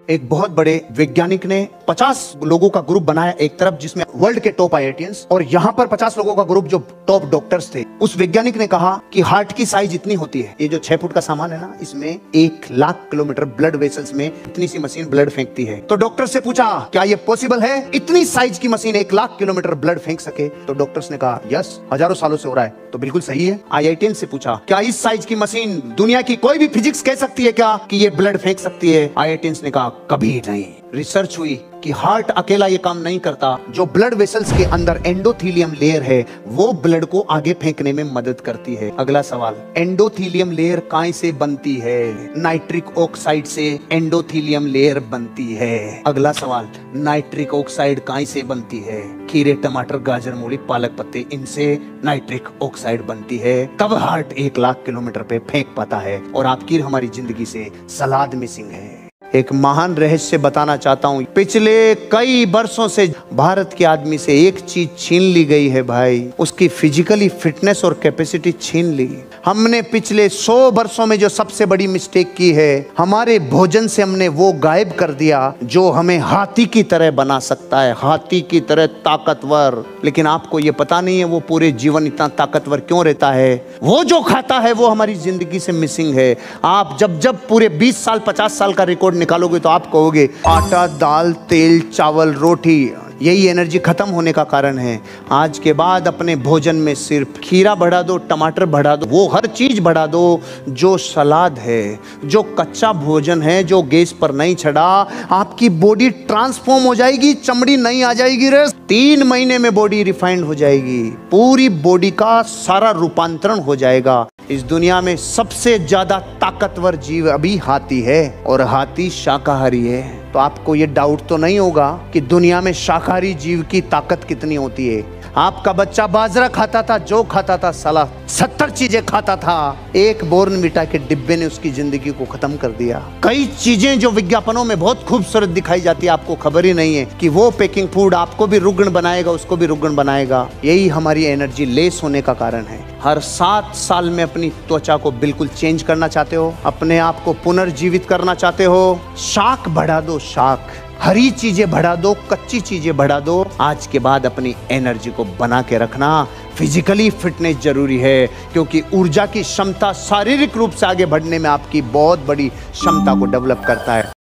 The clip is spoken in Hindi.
एक बहुत बड़े वैज्ञानिक ने 50 लोगों का ग्रुप बनाया एक तरफ, जिसमें वर्ल्ड के टॉप आईआईटियंस, और यहाँ पर 50 लोगों का ग्रुप जो टॉप डॉक्टर्स थे। उस वैज्ञानिक ने कहा कि हार्ट की साइज इतनी होती है, ये जो 6 फुट का सामान है ना, इसमें 1 लाख किलोमीटर ब्लड वेसल्स में इतनी सी मशीन ब्लड फेंकती है। तो डॉक्टर से पूछा क्या ये पॉसिबल है, इतनी साइज की मशीन 1 लाख किलोमीटर ब्लड फेंक सके? तो डॉक्टर्स ने कहा यस, हजारों सालों से हो रहा है, तो बिल्कुल सही है। आईआईटियन से पूछा क्या इस साइज की मशीन दुनिया की कोई भी फिजिक्स कह सकती है क्या कि ये ब्लड फेंक सकती है? आईआईटियंस ने कहा कभी नहीं। रिसर्च हुई कि हार्ट अकेला ये काम नहीं करता, जो ब्लड वेसल्स के अंदर एंडोथेलियम लेयर है वो ब्लड को आगे फेंकने में मदद करती है। अगला सवाल, एंडोथेलियम लेयर काय से बनती है? नाइट्रिक ऑक्साइड से एंडोथेलियम लेयर बनती है। अगला सवाल, नाइट्रिक ऑक्साइड काय से बनती है? खीरे, टमाटर, गाजर, मूली, पालक, पत्ते, इनसे नाइट्रिक ऑक्साइड बनती है। तब हार्ट 1 लाख किलोमीटर पे फेंक पाता है। और आपकी हमारी जिंदगी से सलाद मिसिंग है। एक महान रहस्य बताना चाहता हूं, पिछले कई वर्षों से भारत के आदमी से एक चीज छीन ली गई है भाई, उसकी फिजिकली फिटनेस और कैपेसिटी छीन ली। हमने पिछले 100 वर्षों में जो सबसे बड़ी मिस्टेक की है, हमारे भोजन से हमने वो गायब कर दिया जो हमें हाथी की तरह बना सकता है, हाथी की तरह ताकतवर। लेकिन आपको ये पता नहीं है वो पूरे जीवन इतना ताकतवर क्यों रहता है। वो जो खाता है वो हमारी जिंदगी से मिसिंग है। आप जब पूरे 20 साल 50 साल का रिकॉर्ड निकालोगे तो आप कहोगे आटा, दाल, तेल, चावल, रोटी, यही एनर्जी खत्म होने का कारण है। आज के बाद अपने भोजन में सिर्फ खीरा बढ़ा दो, टमाटर बढ़ा दो, वो हर चीज बढ़ा दो जो सलाद है, जो कच्चा भोजन है, जो गैस पर नहीं चढ़ा। आपकी बॉडी ट्रांसफॉर्म हो जाएगी, चमड़ी नहीं आ जाएगी रे, 3 महीने में बॉडी रिफाइंड हो जाएगी, पूरी बॉडी का सारा रूपांतरण हो जाएगा। इस दुनिया में सबसे ज्यादा ताकतवर जीव अभी हाथी है, और हाथी शाकाहारी है। तो आपको ये डाउट तो नहीं होगा कि दुनिया में शाकाहारी जीव की ताकत कितनी होती है। आपका बच्चा बाजरा खाता था, जौ खाता था, साला 70 चीजें खाता था, एक बोर्नविटा के डिब्बे ने उसकी जिंदगी को खत्म कर दिया। कई चीजें जो विज्ञापनों में बहुत खूबसूरत दिखाई जाती है, आपको खबर ही नहीं है कि वो पैकिंग फूड आपको भी रुग्ण बनाएगा, उसको भी रुग्ण बनाएगा। यही हमारी एनर्जी लेस होने का कारण है। हर 7 साल में अपनी त्वचा को बिल्कुल चेंज करना चाहते हो, अपने आप को पुनर्जीवित करना चाहते हो, शाक बढ़ा दो, शाक, हरी चीजें बढ़ा दो, कच्ची चीजें बढ़ा दो। आज के बाद अपनी एनर्जी को बना के रखना। फिजिकली फिटनेस जरूरी है, क्योंकि ऊर्जा की क्षमता शारीरिक रूप से आगे बढ़ने में आपकी बहुत बड़ी क्षमता को डेवलप करता है।